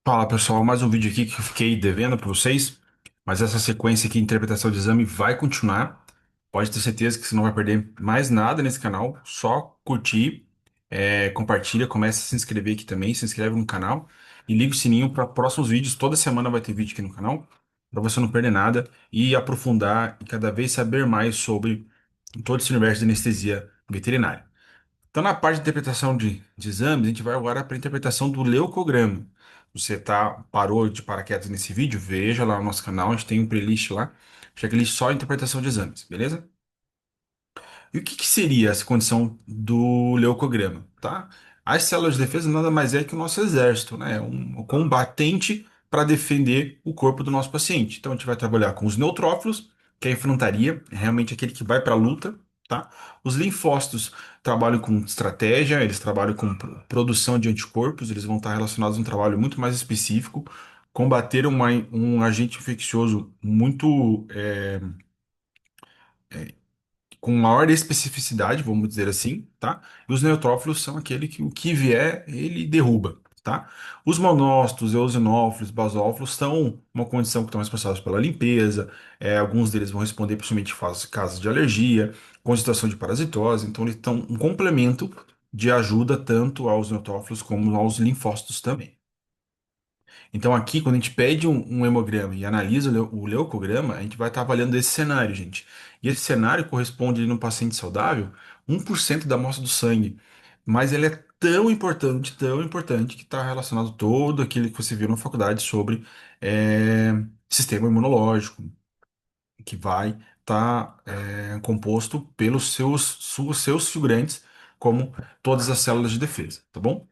Fala pessoal, mais um vídeo aqui que eu fiquei devendo para vocês, mas essa sequência aqui de interpretação de exame vai continuar. Pode ter certeza que você não vai perder mais nada nesse canal, só curtir, compartilha, começa a se inscrever aqui também, se inscreve no canal e liga o sininho para próximos vídeos. Toda semana vai ter vídeo aqui no canal, para você não perder nada e aprofundar e cada vez saber mais sobre todo esse universo de anestesia veterinária. Então, na parte de interpretação de exames, a gente vai agora para a interpretação do leucograma. Você parou de paraquedas nesse vídeo? Veja lá no nosso canal, a gente tem um playlist lá, checklist só interpretação de exames, beleza? E o que que seria essa condição do leucograma, tá? As células de defesa nada mais é que o nosso exército, né? Um combatente para defender o corpo do nosso paciente. Então a gente vai trabalhar com os neutrófilos, que é a infantaria, é realmente aquele que vai para a luta, tá? Os linfócitos trabalham com estratégia, eles trabalham com produção de anticorpos, eles vão estar relacionados a um trabalho muito mais específico, combater um agente infeccioso muito com maior especificidade, vamos dizer assim, tá? E os neutrófilos são aquele que o que vier, ele derruba, tá? Os monócitos, eosinófilos, basófilos são uma condição que estão responsáveis pela limpeza, alguns deles vão responder principalmente em casos de alergia, com situação de parasitose, então eles estão um complemento de ajuda tanto aos neutrófilos como aos linfócitos também. Então, aqui, quando a gente pede um hemograma e analisa o leucograma, a gente vai estar avaliando esse cenário, gente. E esse cenário corresponde, no paciente saudável, 1% da amostra do sangue. Mas ele é tão importante, que está relacionado todo aquilo que você viu na faculdade sobre sistema imunológico, que vai estar composto pelos seus figurantes, como todas as células de defesa, tá bom?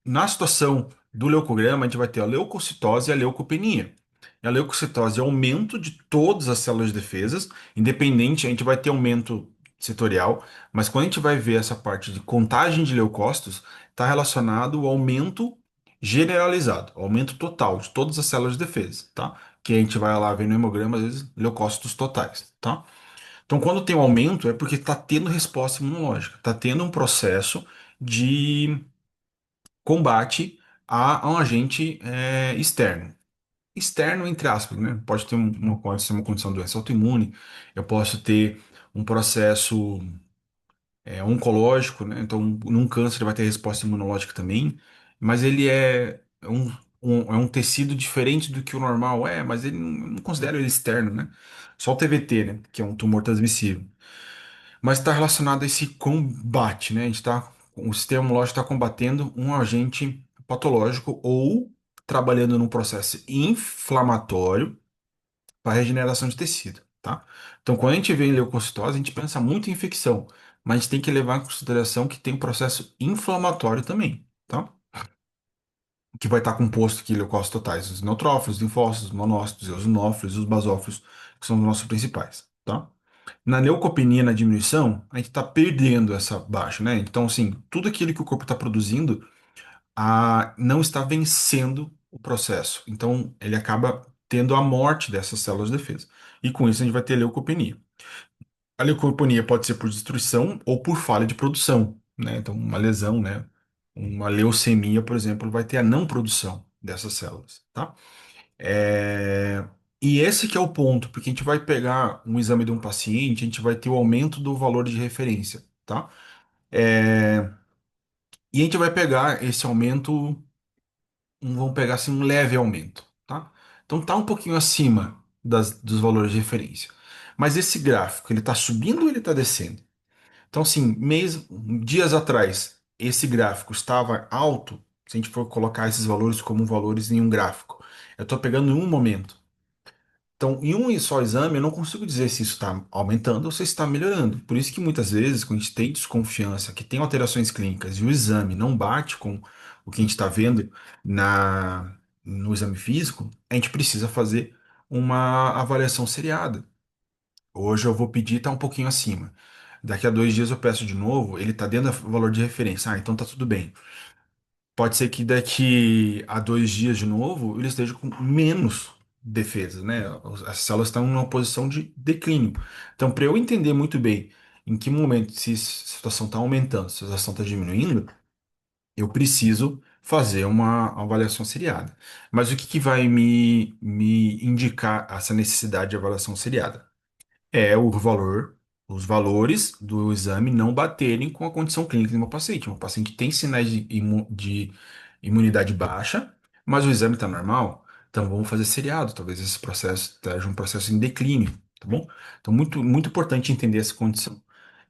Na situação do leucograma, a gente vai ter a leucocitose e a leucopenia. A leucocitose é aumento de todas as células de defesas, independente, a gente vai ter aumento setorial, mas quando a gente vai ver essa parte de contagem de leucócitos, está relacionado ao aumento generalizado, ao aumento total de todas as células de defesa, tá? Que a gente vai lá ver no hemograma, às vezes, leucócitos totais, tá? Então, quando tem um aumento, é porque está tendo resposta imunológica, está tendo um processo de combate a um agente externo. Externo, entre aspas, né? Pode ter pode ser uma condição de doença autoimune, eu posso ter um processo oncológico, né? Então, num câncer ele vai ter resposta imunológica também, mas ele é um tecido diferente do que o normal é, mas ele não considera ele externo, né? Só o TVT, né? Que é um tumor transmissível. Mas está relacionado a esse combate, né? O sistema imunológico está combatendo um agente patológico ou trabalhando num processo inflamatório para regeneração de tecido, tá? Então, quando a gente vê em leucocitose, a gente pensa muito em infecção, mas a gente tem que levar em consideração que tem um processo inflamatório também, tá? Que vai estar composto aqui leucócitos totais, os neutrófilos, linfócitos, monócitos, eosinófilos e os basófilos, que são os nossos principais, tá? Na leucopenia, na diminuição, a gente está perdendo essa baixa, né? Então, assim, tudo aquilo que o corpo está produzindo não está vencendo o processo. Então, ele acaba tendo a morte dessas células de defesa. E com isso, a gente vai ter leucopenia. A leucopenia pode ser por destruição ou por falha de produção, né? Então, uma lesão, né? Uma leucemia, por exemplo, vai ter a não produção dessas células, tá? É, E esse que é o ponto, porque a gente vai pegar um exame de um paciente, a gente vai ter o aumento do valor de referência, tá? É, E a gente vai pegar esse aumento, vamos pegar assim um leve aumento, tá? Então tá um pouquinho acima dos valores de referência. Mas esse gráfico, ele tá subindo ou ele tá descendo? Então assim, dias atrás, esse gráfico estava alto, se a gente for colocar esses valores como valores em um gráfico. Eu estou pegando em um momento. Então, em um só exame, eu não consigo dizer se isso está aumentando ou se está melhorando. Por isso que muitas vezes, quando a gente tem desconfiança, que tem alterações clínicas e o exame não bate com o que a gente está vendo no exame físico, a gente precisa fazer uma avaliação seriada. Hoje eu vou pedir, está um pouquinho acima. Daqui a 2 dias eu peço de novo, ele está dentro do valor de referência. Ah, então tá tudo bem. Pode ser que daqui a 2 dias de novo ele esteja com menos defesa, né? As células estão numa posição de declínio. Então, para eu entender muito bem em que momento se a situação está aumentando, se a situação está diminuindo, eu preciso fazer uma avaliação seriada. Mas o que que vai me indicar essa necessidade de avaliação seriada? É os valores do exame não baterem com a condição clínica do meu paciente. O paciente tem sinais de imunidade baixa, mas o exame está normal, então vamos fazer seriado. Talvez esse processo esteja um processo em declínio, tá bom? Então, muito importante entender essa condição,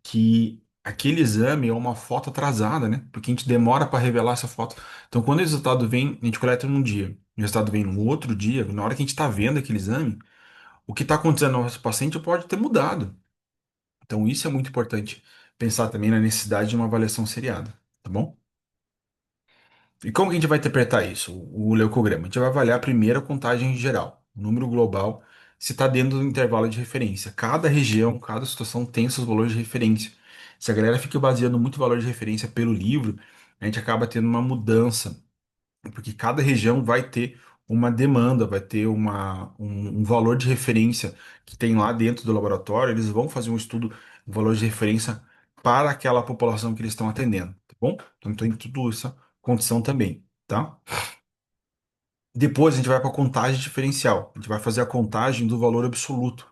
que aquele exame é uma foto atrasada, né? Porque a gente demora para revelar essa foto. Então, quando o resultado vem, a gente coleta num dia, o resultado vem no outro dia, na hora que a gente está vendo aquele exame, o que está acontecendo no nosso paciente pode ter mudado. Então, isso é muito importante pensar também na necessidade de uma avaliação seriada, tá bom? E como que a gente vai interpretar isso, o leucograma? A gente vai avaliar primeiro a contagem geral, o número global, se está dentro do intervalo de referência. Cada região, cada situação tem seus valores de referência. Se a galera fica baseando muito valor de referência pelo livro, a gente acaba tendo uma mudança porque cada região vai ter uma demanda, vai ter um valor de referência que tem lá dentro do laboratório, eles vão fazer um estudo, um valor de referência para aquela população que eles estão atendendo, tá bom? Então tem tudo essa condição também, tá? Depois a gente vai para a contagem diferencial. A gente vai fazer a contagem do valor absoluto.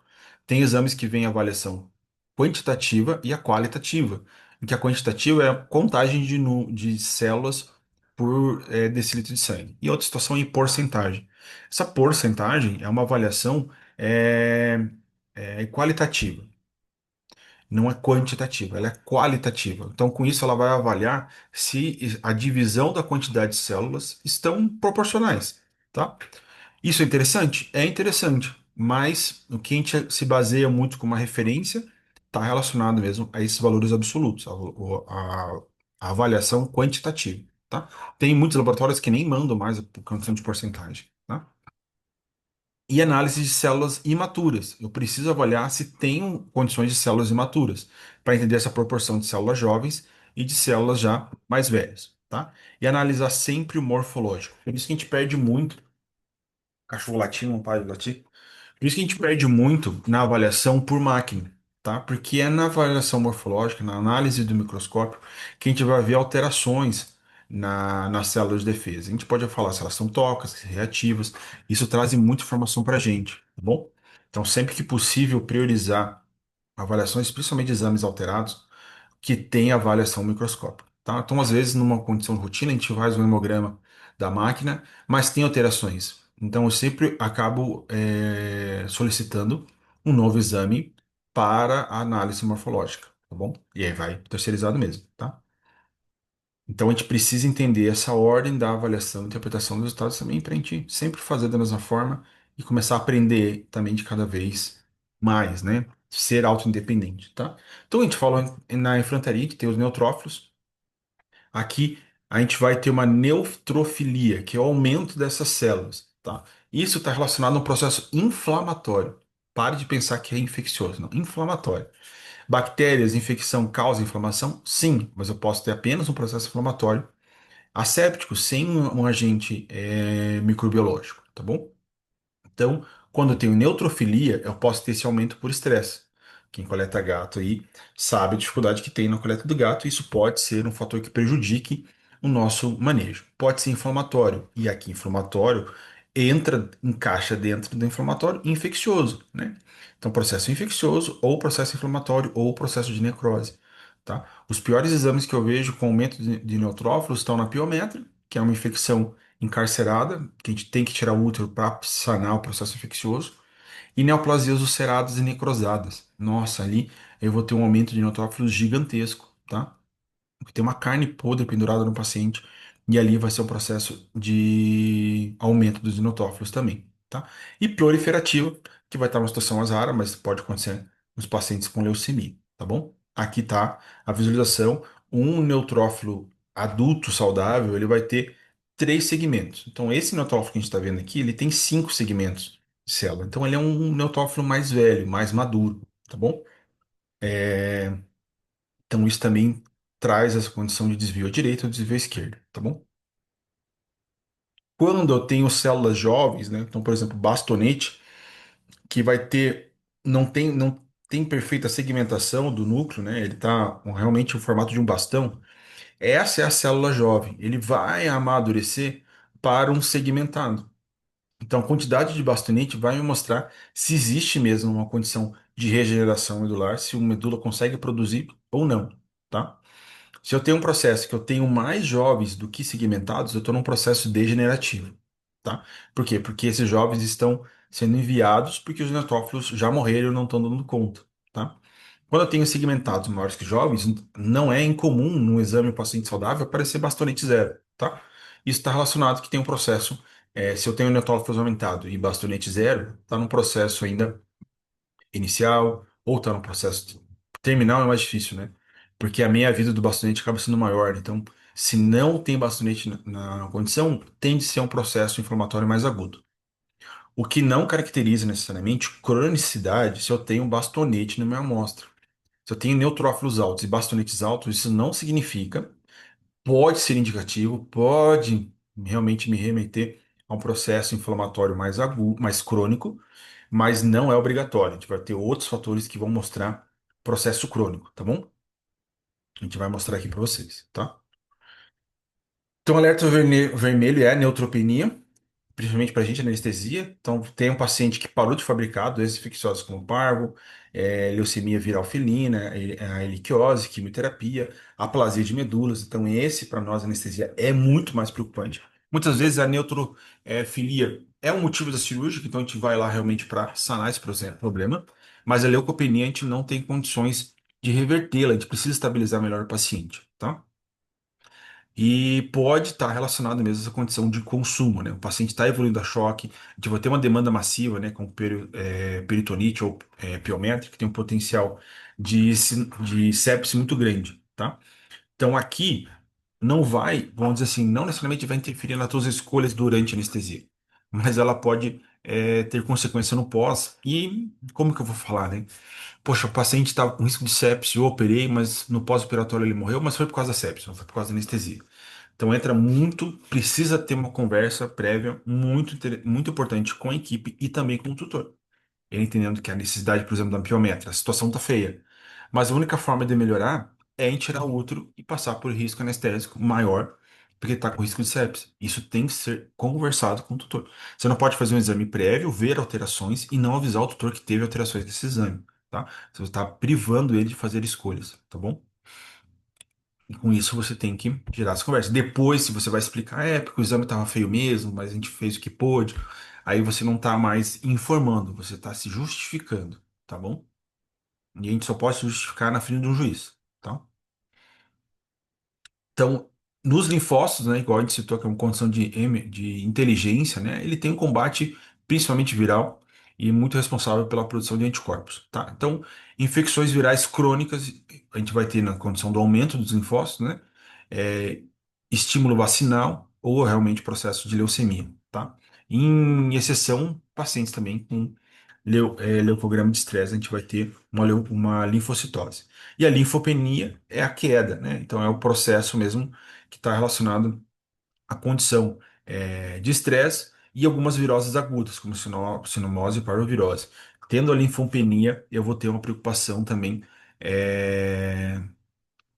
Tem exames que vêm a avaliação quantitativa e a qualitativa. Em que a quantitativa é a contagem de células por decilitro de sangue. E outra situação é em porcentagem. Essa porcentagem é uma avaliação é, qualitativa, não é quantitativa, ela é qualitativa. Então, com isso, ela vai avaliar se a divisão da quantidade de células estão proporcionais, tá? Isso é interessante? É interessante, mas o que a gente se baseia muito como uma referência está relacionado mesmo a esses valores absolutos, a avaliação quantitativa, tá? Tem muitos laboratórios que nem mandam mais a questão de porcentagem, tá? E análise de células imaturas. Eu preciso avaliar se tenho condições de células imaturas, para entender essa proporção de células jovens e de células já mais velhas, tá? E analisar sempre o morfológico. Por isso que a gente perde muito, cachorro latindo, não para de latir. Por isso que a gente perde muito na avaliação por máquina, tá? Porque é na avaliação morfológica, na análise do microscópio, que a gente vai ver alterações nas células de defesa. A gente pode falar se elas são tóxicas, reativas. Isso traz muita informação para a gente, tá bom? Então, sempre que possível, priorizar avaliações, principalmente exames alterados, que tem avaliação microscópica, tá? Então, às vezes, numa condição de rotina, a gente faz o hemograma da máquina, mas tem alterações. Então, eu sempre acabo solicitando um novo exame para a análise morfológica, tá bom? E aí vai terceirizado mesmo, tá? Então, a gente precisa entender essa ordem da avaliação e interpretação dos resultados também para a gente sempre fazer da mesma forma e começar a aprender também de cada vez mais, né? Ser auto-independente, tá? Então, a gente falou na infantaria, que tem os neutrófilos. Aqui a gente vai ter uma neutrofilia, que é o aumento dessas células, tá? Isso está relacionado a um processo inflamatório. Pare de pensar que é infeccioso, não, inflamatório. Bactérias, infecção causa inflamação? Sim, mas eu posso ter apenas um processo inflamatório asséptico, sem um agente microbiológico, tá bom? Então, quando eu tenho neutrofilia, eu posso ter esse aumento por estresse. Quem coleta gato aí sabe a dificuldade que tem na coleta do gato, e isso pode ser um fator que prejudique o nosso manejo. Pode ser inflamatório, e aqui inflamatório encaixa dentro do inflamatório infeccioso, né? Então, processo infeccioso, ou processo inflamatório, ou processo de necrose, tá? Os piores exames que eu vejo com aumento de neutrófilos estão na piometra, que é uma infecção encarcerada, que a gente tem que tirar o útero para sanar o processo infeccioso, e neoplasias ulceradas e necrosadas. Nossa, ali eu vou ter um aumento de neutrófilos gigantesco, tá? Porque tem uma carne podre pendurada no paciente, e ali vai ser um processo de aumento dos neutrófilos também, tá? E proliferativa, que vai estar numa situação mais rara, mas pode acontecer nos pacientes com leucemia, tá bom? Aqui tá a visualização. Um neutrófilo adulto saudável, ele vai ter três segmentos. Então, esse neutrófilo que a gente está vendo aqui, ele tem cinco segmentos de célula. Então, ele é um neutrófilo mais velho, mais maduro, tá bom? Então, isso também traz essa condição de desvio à direita ou desvio à esquerda, tá bom? Quando eu tenho células jovens, né? Então, por exemplo, bastonete, que vai ter, não tem perfeita segmentação do núcleo, né? Ele tá realmente o formato de um bastão. Essa é a célula jovem. Ele vai amadurecer para um segmentado. Então, a quantidade de bastonete vai me mostrar se existe mesmo uma condição de regeneração medular, se o medula consegue produzir ou não, tá? Se eu tenho um processo que eu tenho mais jovens do que segmentados, eu estou num processo degenerativo, tá? Por quê? Porque esses jovens estão sendo enviados porque os neutrófilos já morreram e não estão dando conta, tá? Quando eu tenho segmentados maiores que jovens, não é incomum no exame paciente saudável aparecer bastonete zero, tá? Isso está relacionado que tem um processo, se eu tenho neutrófilos aumentado e bastonete zero, está num processo ainda inicial ou está no processo terminal é mais difícil, né? Porque a meia-vida do bastonete acaba sendo maior. Então, se não tem bastonete na condição, tende a ser um processo inflamatório mais agudo. O que não caracteriza necessariamente cronicidade se eu tenho bastonete na minha amostra. Se eu tenho neutrófilos altos e bastonetes altos, isso não significa, pode ser indicativo, pode realmente me remeter a um processo inflamatório mais agudo, mais crônico, mas não é obrigatório. A gente vai ter outros fatores que vão mostrar processo crônico, tá bom? A gente vai mostrar aqui para vocês, tá? Então, alerta vermelho é neutropenia, principalmente para a gente, anestesia. Então, tem um paciente que parou de fabricar doenças infecciosas como parvo, leucemia viral felina, a erliquiose, quimioterapia, aplasia de medulas. Então, esse, para nós, anestesia, é muito mais preocupante. Muitas vezes a neutrofilia é um motivo da cirúrgica, então a gente vai lá realmente para sanar esse problema, mas a leucopenia a gente não tem condições de revertê-la, a gente precisa estabilizar melhor o paciente, tá? E pode estar relacionado mesmo a essa condição de consumo, né? O paciente está evoluindo a choque, a gente vai ter uma demanda massiva, né? Com peritonite ou piométrica, que tem um potencial de sepse muito grande, tá? Então aqui não vai, vamos dizer assim, não necessariamente vai interferir nas tuas escolhas durante a anestesia, mas ela pode ter consequência no pós. E como que eu vou falar, né? Poxa, o paciente estava com risco de sepse, eu operei, mas no pós-operatório ele morreu, mas foi por causa da sepse, não foi por causa da anestesia. Então entra muito, precisa ter uma conversa prévia muito importante com a equipe e também com o tutor. Ele entendendo que a necessidade, por exemplo, da ampiometra, a situação tá feia. Mas a única forma de melhorar é em tirar o útero e passar por risco anestésico maior, porque está com risco de sepse. Isso tem que ser conversado com o tutor. Você não pode fazer um exame prévio, ver alterações e não avisar o tutor que teve alterações nesse exame, tá? Você está privando ele de fazer escolhas, tá bom? E com isso você tem que gerar essa conversa. Depois, se você vai explicar, porque o exame estava feio mesmo, mas a gente fez o que pôde, aí você não está mais informando, você está se justificando, tá bom? E a gente só pode se justificar na frente de um juiz, tá? Então, nos linfócitos, né, igual a gente citou, que é uma condição de inteligência, né, ele tem um combate principalmente viral e muito responsável pela produção de anticorpos, tá? Então, infecções virais crônicas, a gente vai ter na condição do aumento dos linfócitos, né, é, estímulo vacinal ou realmente processo de leucemia, tá? Em exceção, pacientes também com leucograma de estresse, a gente vai ter uma linfocitose. E a linfopenia é a queda, né? Então é o processo mesmo que está relacionado à condição de estresse e algumas viroses agudas, como sinomose e parvovirose. Tendo a linfopenia, eu vou ter uma preocupação também é,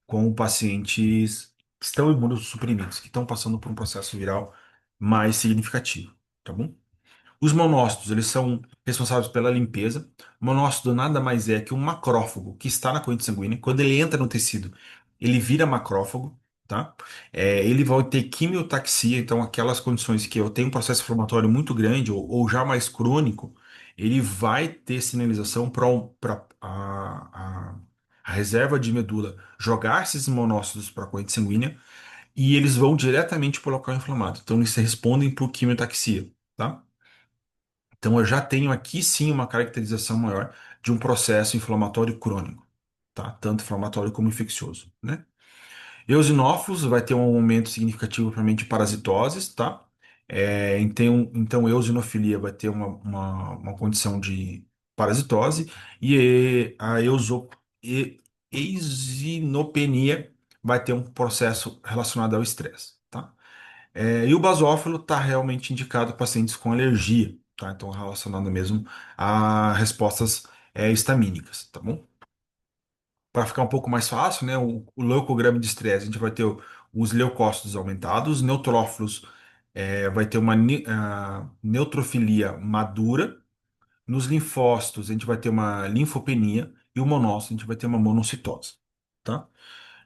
com pacientes que estão imunossuprimidos, que estão passando por um processo viral mais significativo, tá bom? Os monócitos, eles são responsáveis pela limpeza. O monócito nada mais é que um macrófago que está na corrente sanguínea. Quando ele entra no tecido, ele vira macrófago, tá? Ele vai ter quimiotaxia, então aquelas condições que eu tenho um processo inflamatório muito grande ou já mais crônico, ele vai ter sinalização para a reserva de medula jogar esses monócitos para a corrente sanguínea e eles vão diretamente para o local inflamado. Então eles respondem por quimiotaxia, tá? Então, eu já tenho aqui sim uma caracterização maior de um processo inflamatório crônico, tá? Tanto inflamatório como infeccioso, né? Eosinófilos vai ter um aumento significativo, provavelmente, de parasitoses, tá? Então, eosinofilia vai ter uma condição de parasitose e a eosinopenia vai ter um processo relacionado ao estresse, tá? E o basófilo está realmente indicado para pacientes com alergia, tá? Então, relacionado mesmo a respostas histamínicas, tá bom? para ficar um pouco mais fácil, né? O leucograma de estresse, a gente vai ter os leucócitos aumentados, os neutrófilos vai ter uma neutrofilia madura. Nos linfócitos, a gente vai ter uma linfopenia e o monócito, a gente vai ter uma monocitose, tá?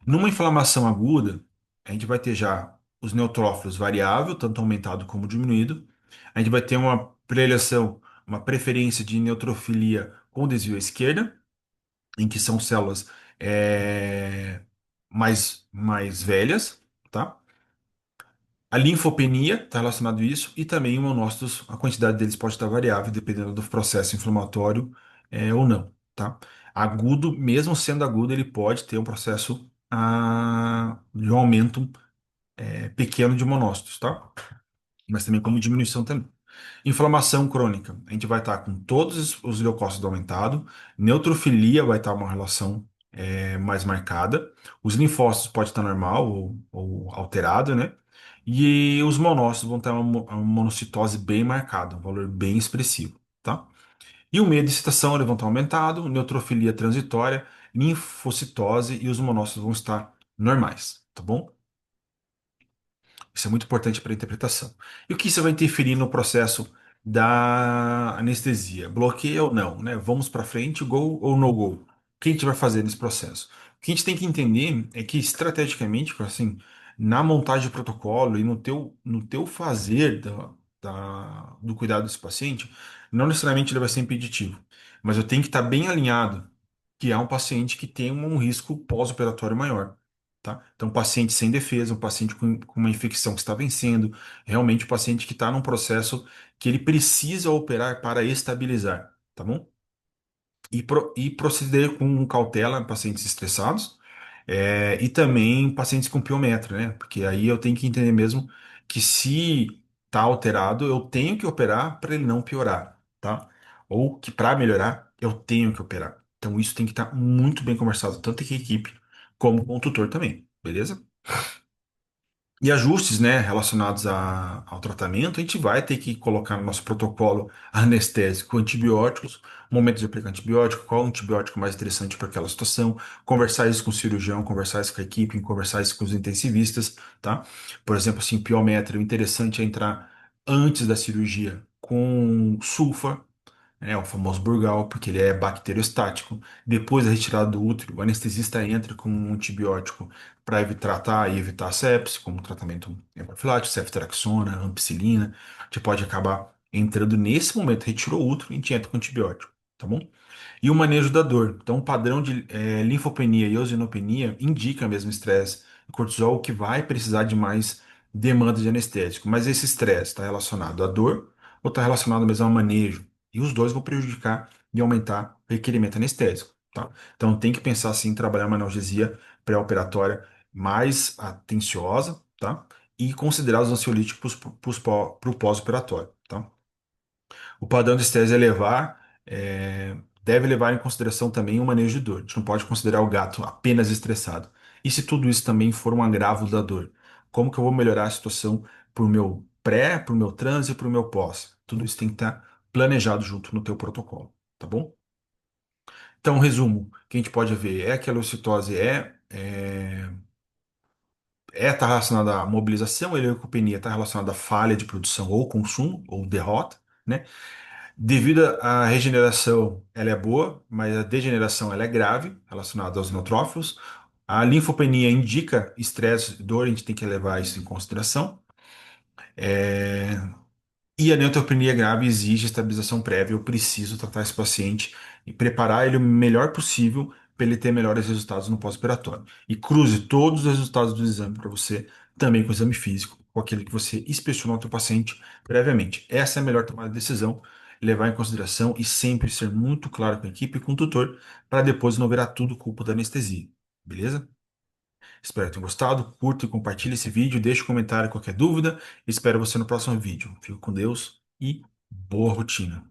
Numa inflamação aguda, a gente vai ter já os neutrófilos variável, tanto aumentado como diminuído. A gente vai ter uma predileção, uma preferência de neutrofilia com desvio à esquerda, em que são células mais velhas, tá? A linfopenia está relacionado a isso e também o monócitos, a quantidade deles pode estar variável dependendo do processo inflamatório ou não, tá? Agudo, mesmo sendo agudo, ele pode ter um processo de um aumento pequeno de monócitos, tá? Mas também como diminuição também. Inflamação crônica, a gente vai estar com todos os leucócitos aumentados, neutrofilia vai estar uma relação mais marcada, os linfócitos pode estar normal ou alterado, né? E os monócitos vão ter uma monocitose bem marcada, um valor bem expressivo, tá? E o medo de excitação ele vão estar aumentado, neutrofilia transitória, linfocitose e os monócitos vão estar normais, tá bom? Isso é muito importante para a interpretação. E o que isso vai interferir no processo da anestesia? Bloqueia ou não, né? Vamos para frente, go ou no go? O que a gente vai fazer nesse processo? O que a gente tem que entender é que estrategicamente, assim, na montagem do protocolo e no teu fazer do cuidado desse paciente, não necessariamente ele vai ser impeditivo, mas eu tenho que estar bem alinhado que é um paciente que tem um risco pós-operatório maior. Tá? Então, um paciente sem defesa, um paciente com uma infecção que está vencendo, realmente um paciente que está num processo que ele precisa operar para estabilizar, tá bom? E proceder com cautela em pacientes estressados, e também pacientes com piometra, né? Porque aí eu tenho que entender mesmo que se está alterado, eu tenho que operar para ele não piorar, tá? Ou que para melhorar, eu tenho que operar. Então isso tem que estar muito bem conversado, tanto com a equipe como com o tutor também, beleza? E ajustes, né, relacionados ao tratamento, a gente vai ter que colocar no nosso protocolo anestésico antibióticos, momentos de aplicar antibiótico, qual o antibiótico mais interessante para aquela situação, conversar isso com o cirurgião, conversar isso com a equipe, conversar isso com os intensivistas, tá? Por exemplo, assim, piometra, o interessante é entrar antes da cirurgia com sulfa, o famoso Burgal, porque ele é bacteriostático. Depois da retirada do útero, o anestesista entra com um antibiótico para tratar e evitar a sepse, como tratamento profilático, ceftriaxona, ampicilina. A gente pode acabar entrando nesse momento, retirou o útero, a gente entra com antibiótico, tá bom? E o manejo da dor. Então, o padrão de linfopenia e eosinopenia indica mesmo estresse e cortisol, que vai precisar de mais demanda de anestésico. Mas esse estresse está relacionado à dor ou está relacionado mesmo ao manejo? E os dois vão prejudicar e aumentar o requerimento anestésico, tá? Então, tem que pensar assim, em trabalhar uma analgesia pré-operatória mais atenciosa, tá? E considerar os ansiolíticos para o pós-operatório, tá? O padrão de estresse deve levar em consideração também o manejo de dor. A gente não pode considerar o gato apenas estressado. E se tudo isso também for um agravo da dor? Como que eu vou melhorar a situação para o meu pré, para o meu trans e para o meu pós? Tudo isso tem que estar planejado junto no teu protocolo, tá bom? Então, resumo, o que a gente pode ver é que a leucitose tá relacionada à mobilização, a leucopenia está relacionada à falha de produção ou consumo, ou derrota, né? Devido à regeneração, ela é boa, mas a degeneração ela é grave, relacionada aos neutrófilos. A linfopenia indica estresse, dor, a gente tem que levar isso em consideração. É, E a neutropenia grave exige estabilização prévia. Eu preciso tratar esse paciente e preparar ele o melhor possível para ele ter melhores resultados no pós-operatório. E cruze todos os resultados do exame para você, também com o exame físico, com aquele que você inspecionou o teu paciente previamente. Essa é a melhor tomada de decisão, levar em consideração e sempre ser muito claro com a equipe e com o tutor, para depois não virar tudo culpa da anestesia. Beleza? Espero que tenham gostado. Curta e compartilhe esse vídeo. Deixe um comentário qualquer dúvida. Espero você no próximo vídeo. Fico com Deus e boa rotina.